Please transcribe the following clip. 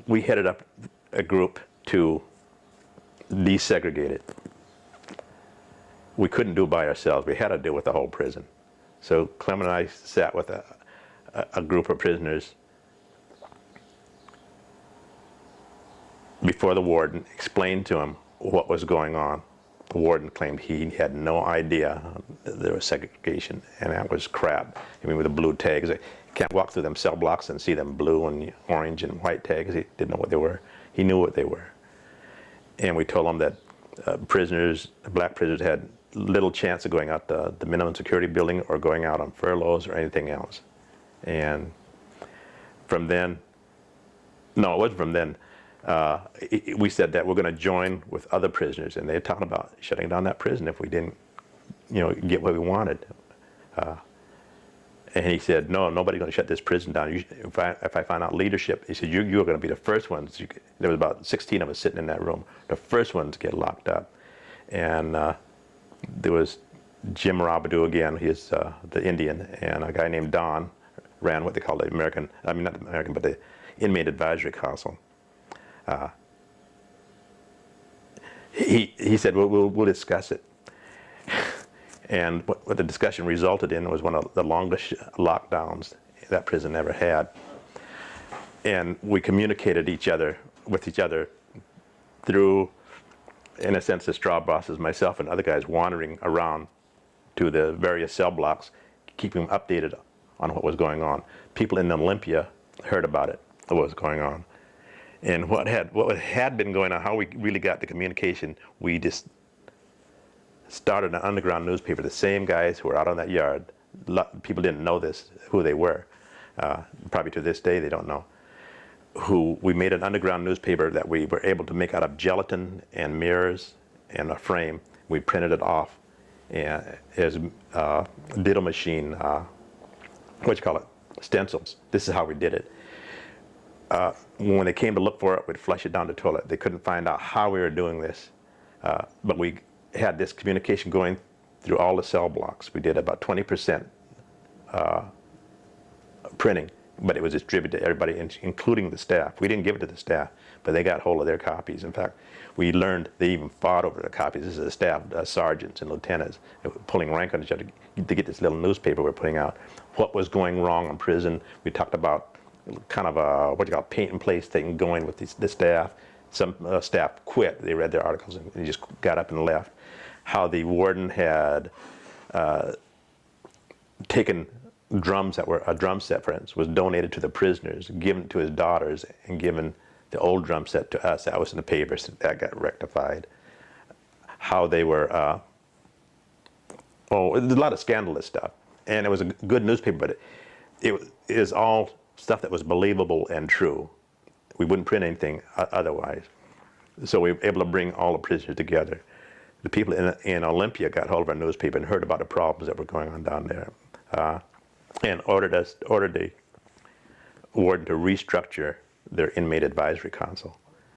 we headed up a group to desegregate it. We couldn't do it by ourselves. We had to do it with the whole prison. So Clement and I sat with a group of prisoners before the warden, explained to him what was going on. The warden claimed he had no idea there was segregation, and that was crap. I mean, with the blue tags, you can't walk through them cell blocks and see them blue and orange and white tags. He didn't know what they were. He knew what they were. And we told him that prisoners, black prisoners, had little chance of going out the minimum security building or going out on furloughs or anything else. And from then, no, it wasn't from then, we said that we're going to join with other prisoners, and they were talking about shutting down that prison if we didn't, get what we wanted. And he said, no, nobody's going to shut this prison down. If I find out leadership, he said, you're going to be the first ones. There was about 16 of us sitting in that room, the first ones to get locked up. And there was Jim Rabadou again, he's the Indian, and a guy named Don ran what they call the American, I mean not the American, but the Inmate Advisory Council. He said, well, we'll discuss it. And what the discussion resulted in was one of the longest lockdowns that prison ever had. And we communicated with each other through, in a sense, the straw bosses, myself and other guys wandering around to the various cell blocks, keeping them updated on what was going on. People in Olympia heard about it, what was going on. And what had been going on, how we really got the communication, we just started an underground newspaper. The same guys who were out on that yard, people didn't know who they were. Probably to this day they don't know. We made an underground newspaper that we were able to make out of gelatin and mirrors and a frame. We printed it off as a diddle machine, stencils. This is how we did it. When they came to look for it, we'd flush it down the toilet. They couldn't find out how we were doing this, but we had this communication going through all the cell blocks. We did about 20% printing, but it was distributed to everybody, including the staff. We didn't give it to the staff, but they got hold of their copies. In fact, we learned they even fought over the copies. This is the staff, sergeants and lieutenants, pulling rank on each other to get this little newspaper we're putting out. What was going wrong in prison? We talked about kind of a paint and place thing going with the staff. Some staff quit. They read their articles and they just got up and left. How the warden had taken drums that were, a drum set, for instance, was donated to the prisoners, given to his daughters, and given the old drum set to us. That was in the papers. That got rectified. How they were, there's a lot of scandalous stuff. And it was a good newspaper, but it is all stuff that was believable and true. We wouldn't print anything otherwise. So we were able to bring all the prisoners together. The people in Olympia got hold of our newspaper and heard about the problems that were going on down there, and ordered the warden to restructure their inmate advisory council.